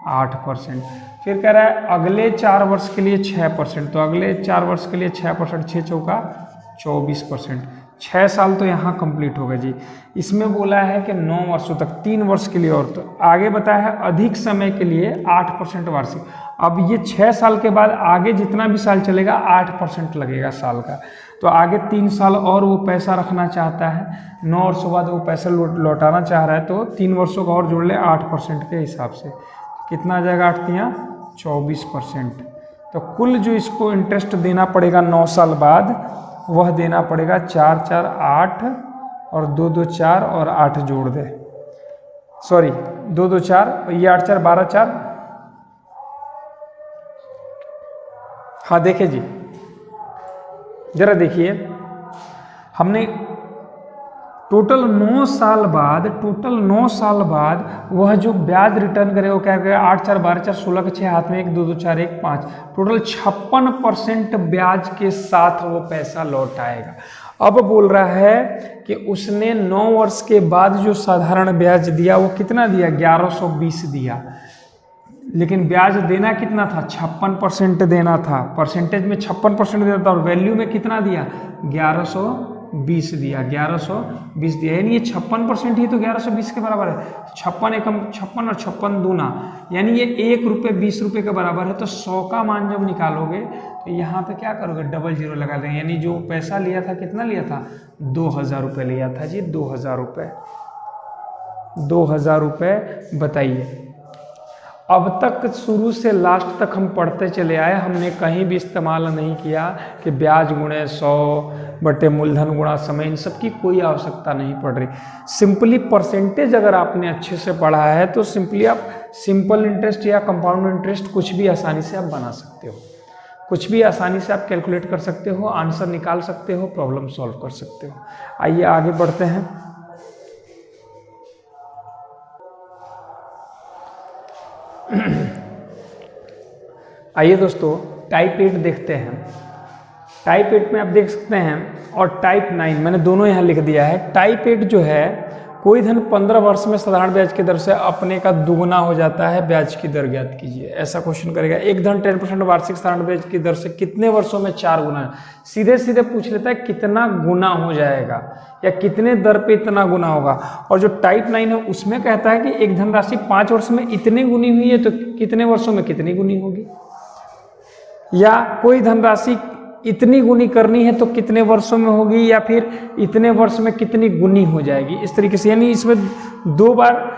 8%। फिर कह रहा है अगले 4 वर्ष के लिए 6%, तो अगले 4 वर्ष के लिए 6%, 6 चौका 24%, 6 साल तो यहाँ कंप्लीट होगा जी। इसमें बोला है कि 9 वर्षों तक, 3 वर्ष के लिए, और तो आगे बताया है अधिक समय के लिए 8% वार्षिक। अब ये 6 साल के बाद आगे जितना भी साल चलेगा 8% लगेगा साल का। तो आगे 3 साल और वो पैसा रखना चाहता है, 9 वर्षों बाद वो पैसा लौटाना चाह रहा है, तो 3 वर्षों का और जोड़ ले 8% के हिसाब से, कितना आ जाएगा 8 तियां 24%। तो कुल जो इसको इंटरेस्ट देना पड़ेगा 9 साल बाद, वह देना पड़ेगा 4 4 8 और 2 2 4 और 8 जोड़ दे, सॉरी 2 2 4, ये 8 4 12 4। हाँ देखिए जी, जरा देखिए, हमने टोटल 9 साल बाद वह जो ब्याज रिटर्न करे वो क्या करेगा, 8 4 12 4 16 के 6 हाथ में 1 2 2 4 1 5, टोटल 56% ब्याज के साथ वो पैसा लौटाएगा। अब बोल रहा है कि उसने 9 वर्ष के बाद जो साधारण ब्याज दिया वो कितना दिया, 1120 दिया, लेकिन ब्याज देना कितना था, 56% देना था, परसेंटेज में 56% देना था, और वैल्यू में कितना दिया 1120 दिया, 1120 दिया, यानी ये 56% ही तो 1120 के बराबर है। 56 एकम 56 और 56 दूना, यानी ये 1 रुपये 20 रुपये के बराबर है। तो 100 का मान जब निकालोगे तो यहाँ पे क्या करोगे, 00 लगा देंगे, यानी जो पैसा लिया था कितना लिया था, 2000 रुपये लिया था जी, 2000 रुपये, 2000 रुपये। बताइए, अब तक शुरू से लास्ट तक हम पढ़ते चले आए, हमने कहीं भी इस्तेमाल नहीं किया कि ब्याज गुणे 100 बटे मूलधन गुणा समय, इन सब की कोई आवश्यकता नहीं पड़ रही। सिंपली परसेंटेज अगर आपने अच्छे से पढ़ा है तो सिंपली आप सिंपल इंटरेस्ट या कंपाउंड इंटरेस्ट कुछ भी आसानी से आप बना सकते हो, कुछ भी आसानी से आप कैलकुलेट कर सकते हो, आंसर निकाल सकते हो, प्रॉब्लम सॉल्व कर सकते हो। आइए आगे बढ़ते हैं। आइए दोस्तों, टाइप 8 देखते हैं। टाइप 8 में आप देख सकते हैं, और टाइप 9 मैंने दोनों यहाँ लिख दिया है। टाइप 8 जो है कोई धन 15 वर्ष में साधारण ब्याज की दर से अपने का दुगुना हो जाता है, ब्याज की दर ज्ञात कीजिए। ऐसा क्वेश्चन करेगा। एक धन 10% वार्षिक साधारण ब्याज की दर से कितने वर्षों में 4 गुना है। सीधे सीधे पूछ लेता है कितना गुना हो जाएगा या कितने दर पे इतना गुना होगा। और जो टाइप 9 है उसमें कहता है कि एक धनराशि 5 वर्ष में इतनी गुनी हुई है तो कितने वर्षों में कितनी गुनी होगी, या कोई धनराशि इतनी गुनी करनी है तो कितने वर्षों में होगी, या फिर इतने वर्ष में कितनी गुनी हो जाएगी। इस तरीके से, यानी इसमें 2 बार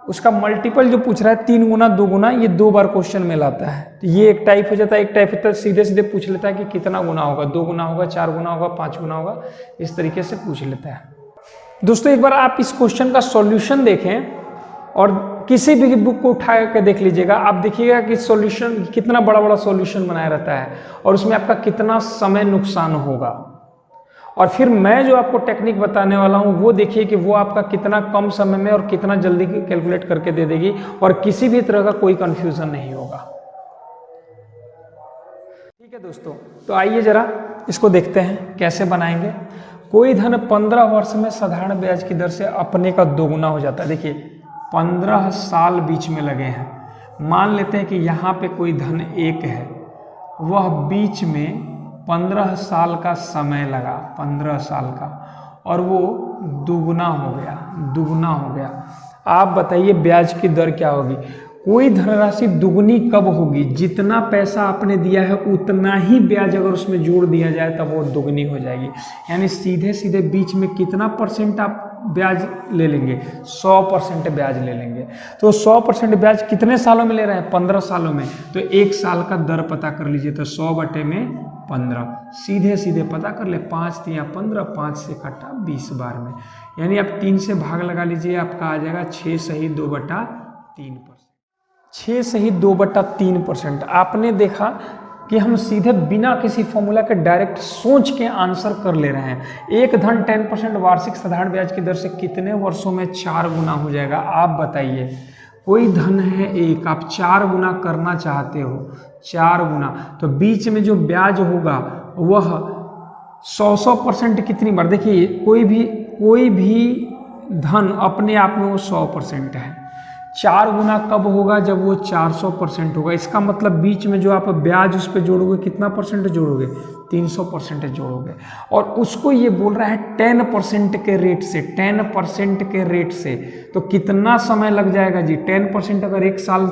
उसका मल्टीपल जो पूछ रहा है, 3 गुना 2 गुना, ये 2 बार क्वेश्चन में लाता है। तो ये एक टाइप हो जाता है। एक टाइप होता है सीधे सीधे पूछ लेता है कि कितना गुना होगा, 2 गुना होगा, 4 गुना होगा, 5 गुना होगा, इस तरीके से पूछ लेता है। दोस्तों एक बार आप इस क्वेश्चन का सॉल्यूशन देखें और किसी भी बुक को उठा के देख लीजिएगा, आप देखिएगा कि सॉल्यूशन कितना बड़ा बड़ा सॉल्यूशन बनाया रहता है और उसमें आपका कितना समय नुकसान होगा। और फिर मैं जो आपको टेक्निक बताने वाला हूं वो देखिए कि वो आपका कितना कम समय में और कितना जल्दी कैलकुलेट करके दे देगी और किसी भी तरह का कोई कंफ्यूजन नहीं होगा। ठीक है दोस्तों, तो आइए जरा इसको देखते हैं कैसे बनाएंगे। कोई धन 15 वर्ष में साधारण ब्याज की दर से अपने का दोगुना हो जाता है। देखिए 15 साल बीच में लगे हैं। मान लेते हैं कि यहाँ पे कोई धन 1 है, वह बीच में 15 साल का समय लगा, 15 साल का, और वो दुगुना हो गया, दुगुना हो गया। आप बताइए ब्याज की दर क्या होगी। कोई धनराशि दुगुनी कब होगी, जितना पैसा आपने दिया है उतना ही ब्याज अगर उसमें जोड़ दिया जाए तब वो दुगुनी हो जाएगी। यानी सीधे सीधे बीच में कितना परसेंट आप ब्याज ले लेंगे, 100% ब्याज ले लेंगे। तो 100% ब्याज कितने सालों में ले रहे हैं, 15 सालों में। तो 1 साल का दर पता कर लीजिए, तो 100/15 सीधे सीधे पता कर ले। 5 × 15, 5 से कटा 20 बार में, यानी आप 3 से भाग लगा लीजिए, आपका आ जाएगा 6 सही 2/3%। 6 सही 2/3%। आपने देखा कि हम सीधे बिना किसी फॉर्मूला के डायरेक्ट सोच के आंसर कर ले रहे हैं। एक धन 10% वार्षिक साधारण ब्याज की दर से कितने वर्षों में 4 गुना हो जाएगा। आप बताइए, कोई धन है 1, आप 4 गुना करना चाहते हो, 4 गुना, तो बीच में जो ब्याज होगा वह 100% कितनी बार। देखिए कोई भी धन अपने आप में वो 100% है। 4 गुना कब होगा, जब वो 400% होगा। इसका मतलब बीच में जो आप ब्याज उस पर जोड़ोगे कितना परसेंट जोड़ोगे, 300% जोड़ोगे। और उसको ये बोल रहा है 10% के रेट से, 10% के रेट से। तो कितना समय लग जाएगा जी। 10% अगर 1 साल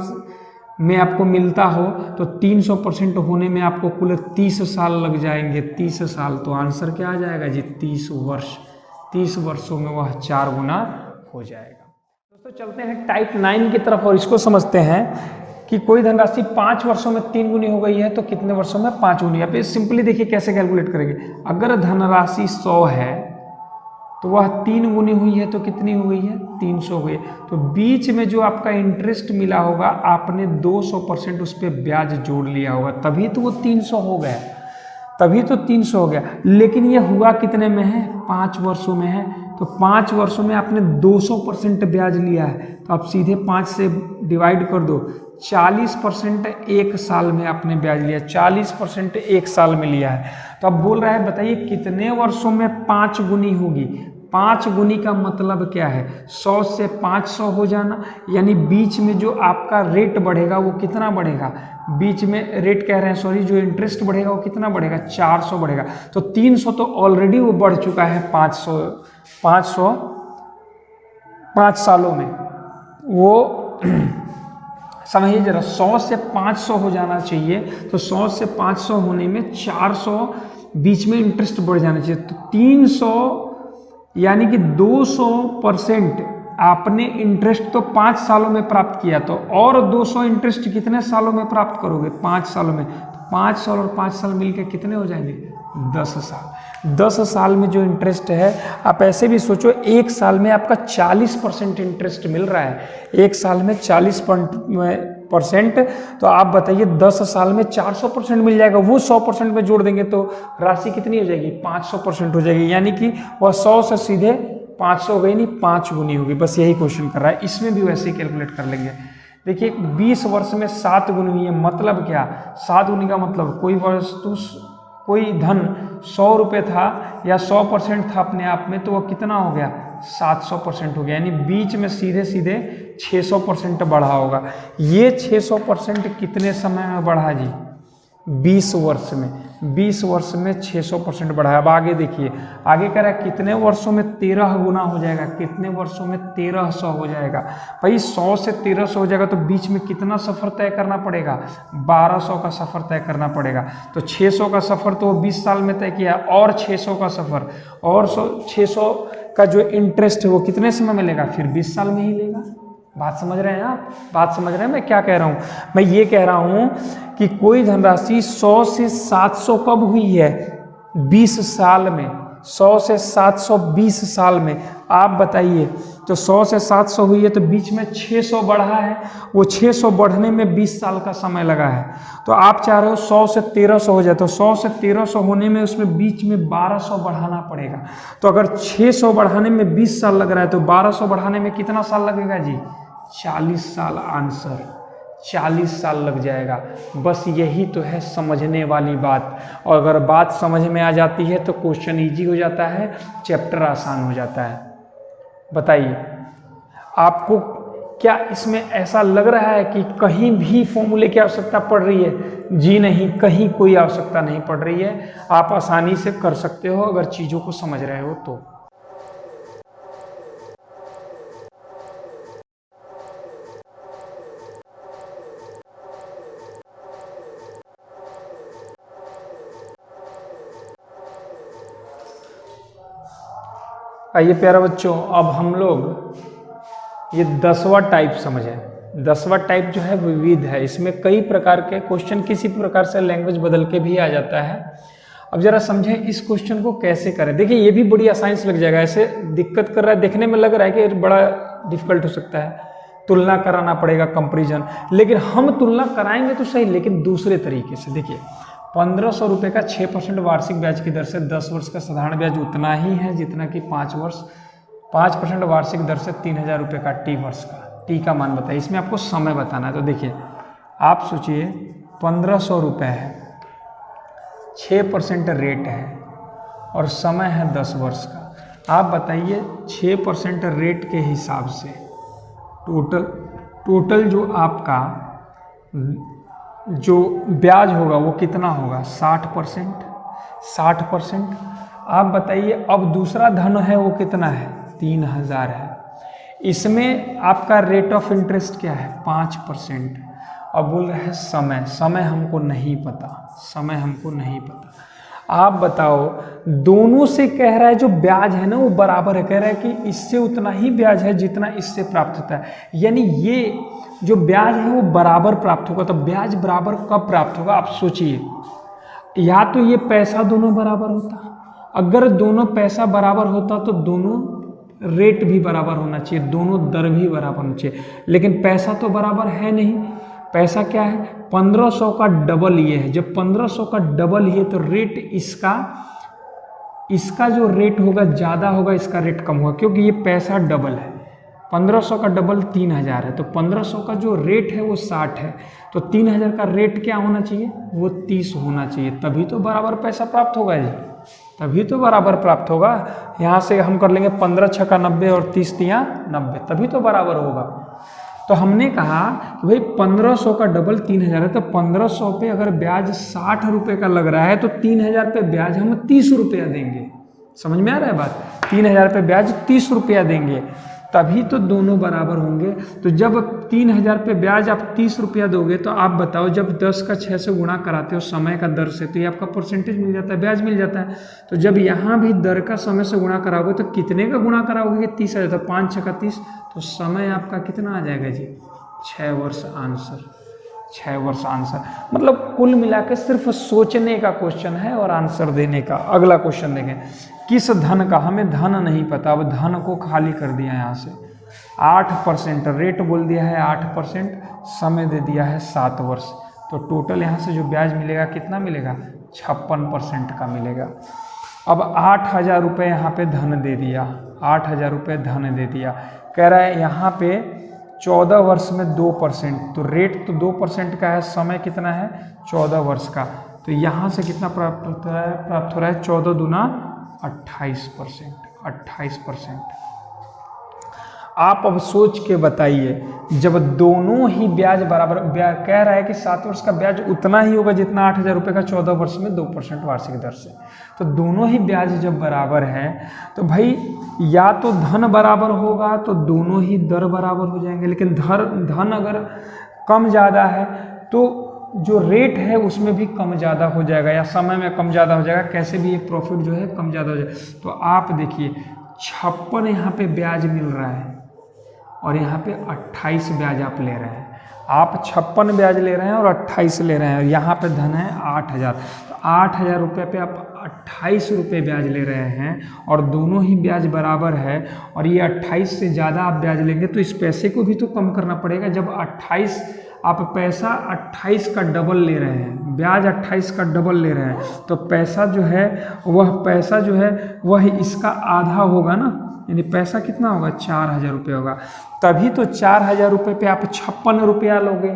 में आपको मिलता हो तो 300% होने में आपको कुल 30 साल लग जाएंगे, 30 साल। तो आंसर क्या आ जाएगा जी, 30 वर्ष। 30 वर्षों में वह 4 गुना हो जाएगा। तो चलते हैं टाइप 9 की तरफ और इसको समझते हैं कि कोई धनराशि 5 वर्षों में 3 गुनी हो गई है तो कितने वर्षों में 5 गुनी। अब सिंपली देखिए कैसे कैलकुलेट करेंगे। अगर धनराशि 100 है तो वह 3 गुनी हुई है तो कितनी हो गई है, 300 हो गई। तो बीच में जो आपका इंटरेस्ट मिला होगा आपने 200% उस पर ब्याज जोड़ लिया होगा, तभी तो वो 300 हो गया, तभी तो 300 हो गया। लेकिन ये हुआ कितने में है, 5 वर्षों में है। तो 5 वर्षों में आपने 200% ब्याज लिया है, तो आप सीधे 5 से डिवाइड कर दो। 40% 1 साल में आपने ब्याज लिया, 40% 1 साल में लिया है। तो अब बोल रहा है बताइए कितने वर्षों में 5 गुनी होगी। 5 गुनी का मतलब क्या है, 100 से 500 हो जाना। यानी बीच में जो आपका रेट बढ़ेगा वो कितना बढ़ेगा, बीच में रेट कह रहे हैं सॉरी, जो इंटरेस्ट बढ़ेगा वो कितना बढ़ेगा, 400 बढ़ेगा। तो 300 तो ऑलरेडी वो बढ़ चुका है 500 5 सालों में। वो समझिए जरा, 100 से 500 हो जाना चाहिए। तो 100 से 500 होने में 400 बीच में इंटरेस्ट बढ़ जाना चाहिए। तो 300 यानी कि 200% आपने इंटरेस्ट तो 5 सालों में प्राप्त किया, तो और 200 इंटरेस्ट कितने सालों में प्राप्त करोगे, 5 सालों में। तो 5 साल और 5 साल मिलकर कितने हो जाएंगे, 10 साल। 10 साल में जो इंटरेस्ट है, आप ऐसे भी सोचो 1 साल में आपका 40% इंटरेस्ट मिल रहा है, 1 साल में 40%। तो आप बताइए 10 साल में 400% मिल जाएगा, वो 100% में जोड़ देंगे तो राशि कितनी हो जाएगी, 500% हो जाएगी। यानी कि वह 100 से सीधे 500 हो गई, नहीं 5 गुनी होगी। बस यही क्वेश्चन कर रहा है, इसमें भी वैसे ही कैलकुलेट कर लेंगे। देखिए 20 वर्ष में 7 गुनी हुई है, मतलब क्या, 7 गुनी का मतलब कोई धन 100 रुपये था या 100% था अपने आप में, तो वह कितना हो गया, 700% हो गया, यानी बीच में सीधे सीधे 600% बढ़ा होगा। ये 600% कितने समय में बढ़ा जी? 20 वर्ष में। 20 वर्ष में 600% बढ़ा है। अब आगे देखिए, आगे कह रहा है कितने वर्षों में 13 गुना हो जाएगा, कितने वर्षों में 1300 हो जाएगा। भाई 100 से 1300 हो जाएगा तो बीच में कितना सफ़र तय करना पड़ेगा? 1200 का सफ़र तय करना पड़ेगा। तो 600 का सफ़र तो 20 साल में तय किया, और 600 का सफ़र, और 600 का जो इंटरेस्ट है वो कितने समय में लेगा? फिर 20 साल में ही लेगा। बात समझ रहे हैं आप? बात समझ रहे हैं मैं क्या कह रहा हूँ? मैं ये कह रहा हूँ कि कोई धनराशि 100 से 700 कब हुई है? 20 साल में। 100 से 720 साल में। आप बताइए, तो 100 से 700 हुई है तो बीच में 600 बढ़ा है, वो 600 बढ़ने में 20 साल का समय लगा है। तो आप चाह रहे हो 100 से 1300 हो जाए, तो 100 से 1300 होने में उसमें बीच में 1200 बढ़ाना पड़ेगा। तो अगर 600 बढ़ाने में 20 साल लग रहा है तो 1200 बढ़ाने में कितना साल लगेगा जी? 40 साल। आंसर 40 साल लग जाएगा। बस यही तो है समझने वाली बात। और अगर बात समझ में आ जाती है तो क्वेश्चन इजी हो जाता है, चैप्टर आसान हो जाता है। बताइए, आपको क्या इसमें ऐसा लग रहा है कि कहीं भी फॉर्मूले की आवश्यकता पड़ रही है? जी नहीं, कहीं कोई आवश्यकता नहीं पड़ रही है। आप आसानी से कर सकते हो अगर चीज़ों को समझ रहे हो तो। आइए प्यारे बच्चों, अब हम लोग ये 10वां टाइप समझें। 10वां टाइप जो है विविध है। इसमें कई प्रकार के क्वेश्चन किसी प्रकार से लैंग्वेज बदल के भी आ जाता है। अब जरा समझें इस क्वेश्चन को कैसे करें। देखिए ये भी बड़ी आसानी से लग जाएगा। ऐसे दिक्कत कर रहा है, देखने में लग रहा है कि बड़ा डिफिकल्ट हो सकता है, तुलना कराना पड़ेगा, कंपेरिजन। लेकिन हम तुलना कराएंगे तो सही, लेकिन दूसरे तरीके से। देखिए 1500 रुपये का 6% वार्षिक ब्याज की दर से 10 वर्ष का साधारण ब्याज उतना ही है जितना कि 5 वर्ष 5% वार्षिक दर से 3000 रुपये का टी वर्ष का। टी का मान बताइए। इसमें आपको समय बताना है। तो देखिए आप सोचिए 1500 रुपये है, 6% रेट है और समय है 10 वर्ष का। आप बताइए 6% रेट के हिसाब से टोटल जो आपका जो ब्याज होगा वो कितना होगा? 60%। 60%। आप बताइए अब दूसरा धन है वो कितना है? 3000 है। इसमें आपका रेट ऑफ इंटरेस्ट क्या है? 5%। अब बोल रहे हैं समय हमको नहीं पता, समय हमको नहीं पता। आप बताओ, दोनों से कह रहा है जो ब्याज है ना वो बराबर है। कह रहा है कि इससे उतना ही ब्याज है जितना इससे प्राप्त होता है, यानी ये जो ब्याज है वो बराबर प्राप्त होगा। तो ब्याज बराबर कब प्राप्त होगा? आप सोचिए, या तो ये पैसा दोनों बराबर होता, अगर दोनों पैसा बराबर होता तो दोनों रेट भी बराबर होना चाहिए, दोनों दर भी बराबर होना चाहिए। लेकिन पैसा तो बराबर है नहीं। पैसा क्या है? 1500 का डबल ये है। जब 1500 का डबल ये तो रेट इसका जो रेट होगा ज़्यादा होगा, इसका रेट कम होगा, क्योंकि ये पैसा डबल है। 1500 का डबल 3000 है, तो 1500 का जो रेट है वो 60 है, तो 3000 का रेट क्या होना चाहिए? वो 30 होना चाहिए। तभी तो बराबर पैसा प्राप्त होगा जी, तभी तो बराबर प्राप्त होगा। यहाँ से हम कर लेंगे 15 छक्का 90 और 30 तियाँ 90, तभी तो बराबर होगा। तो हमने कहा कि भाई 1500 का डबल 3000 है, तो 1500 पे अगर ब्याज 60 रुपये का लग रहा है तो 3000 पे ब्याज हम 30 रुपया देंगे। समझ में आ रहा है बात? 3000 पे ब्याज 30 रुपया देंगे, तभी तो दोनों बराबर होंगे। तो जब 3000 पे ब्याज आप 30 रुपया दोगे तो आप बताओ, जब 10 का 6 से गुणा कराते हो समय का दर से, तो ये आपका परसेंटेज मिल जाता है, ब्याज मिल जाता है। तो जब यहाँ भी दर का समय से गुणा कराओगे तो कितने का गुणा कराओगे? 30 आ जाता है, 5 6 का 30, तो समय आपका कितना आ जाएगा जी? 6 वर्ष आंसर। 6 वर्ष आंसर। मतलब कुल मिला के सिर्फ सोचने का क्वेश्चन है और आंसर देने का। अगला क्वेश्चन देखें, किस धन का, हमें धन नहीं पता, अब धन को खाली कर दिया यहाँ से। 8% रेट बोल दिया है, 8% समय दे दिया है 7 वर्ष, तो टोटल यहाँ से जो ब्याज मिलेगा कितना मिलेगा? 56% का मिलेगा। अब 8000 रुपये यहाँ पे धन दे दिया, 8000 रुपये धन दे दिया। कह रहा है यहाँ पे 14 वर्ष में 2%, तो रेट तो 2% का है, समय कितना है? 14 वर्ष का। तो यहाँ से कितना प्राप्त होता है? प्राप्त हो रहा है 14 दूना 28%। 28%। आप अब सोच के बताइए, जब दोनों ही ब्याज बराबर, कह रहा है कि 7 वर्ष का ब्याज उतना ही होगा जितना 8,000 रुपये का 14 वर्ष में 2% वार्षिक दर से, तो दोनों ही ब्याज जब बराबर है तो भाई या तो धन बराबर होगा तो दोनों ही दर बराबर हो जाएंगे, लेकिन धन अगर कम ज़्यादा है तो जो रेट है उसमें भी कम ज़्यादा हो जाएगा या समय में कम ज़्यादा हो जाएगा, कैसे भी ये प्रॉफिट जो है कम ज़्यादा हो जाएगा। तो आप देखिए 56 यहाँ पे ब्याज मिल रहा है और यहाँ पे 28 ब्याज आप ले रहे हैं, आप 56 ब्याज ले रहे हैं और 28 ले रहे हैं, और यहाँ पे धन है 8,000, तो 8,000 रुपये पे आप 28 रुपये ब्याज ले रहे हैं और दोनों ही ब्याज बराबर है, और ये 28 से ज़्यादा आप ब्याज लेंगे तो इस पैसे को भी तो कम करना पड़ेगा। जब 28 आप पैसा 28 का डबल ले रहे हैं, ब्याज 28 का डबल ले रहे हैं, तो पैसा जो है वह इसका आधा होगा ना, यानी पैसा कितना होगा 4,000 रुपये होगा। तभी तो 4,000 रुपये पे आप 56 रुपया लोगे,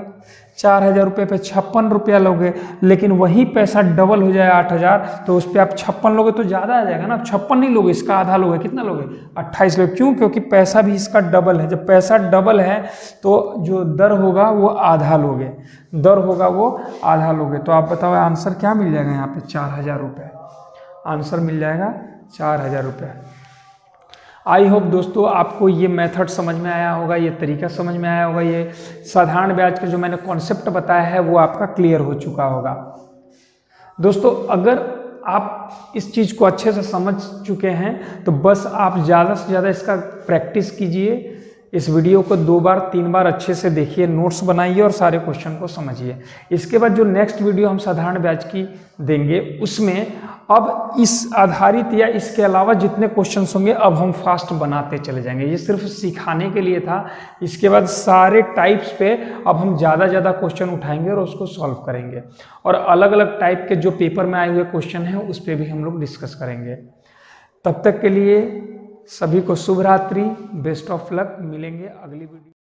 4,000 रुपये पे 56 रुपया लोगे, लेकिन वही पैसा डबल हो जाए 8,000 तो उस पर आप 56 लोगे तो ज़्यादा आ जाएगा ना। आप 56 नहीं लोगे, इसका आधा लोगे, कितना लोगे 28 लोगे। क्यों? क्योंकि पैसा भी इसका डबल है। जब पैसा डबल है तो जो दर होगा वो आधा लोगे, दर होगा वो आधा लोगे। तो आप बताओ आंसर क्या मिल जाएगा यहाँ पे 4,000 रुपये, आंसर मिल जाएगा 4,000 रुपये। आई होप दोस्तों आपको ये मेथड समझ में आया होगा, ये तरीका समझ में आया होगा, ये साधारण ब्याज का जो मैंने कॉन्सेप्ट बताया है वो आपका क्लियर हो चुका होगा। दोस्तों अगर आप इस चीज़ को अच्छे से समझ चुके हैं तो बस आप ज़्यादा से ज़्यादा इसका प्रैक्टिस कीजिए, इस वीडियो को 2 बार 3 बार अच्छे से देखिए, नोट्स बनाइए और सारे क्वेश्चन को समझिए। इसके बाद जो नेक्स्ट वीडियो हम साधारण ब्याज की देंगे उसमें अब इस आधारित या इसके अलावा जितने क्वेश्चंस होंगे अब हम फास्ट बनाते चले जाएंगे। ये सिर्फ सिखाने के लिए था, इसके बाद सारे टाइप्स पे अब हम ज़्यादा क्वेश्चन उठाएंगे और उसको सॉल्व करेंगे, और अलग अलग टाइप के जो पेपर में आए हुए क्वेश्चन हैं उस पर भी हम लोग डिस्कस करेंगे। तब तक के लिए सभी को शुभ रात्रि, बेस्ट ऑफ लक, मिलेंगे अगली वीडियो।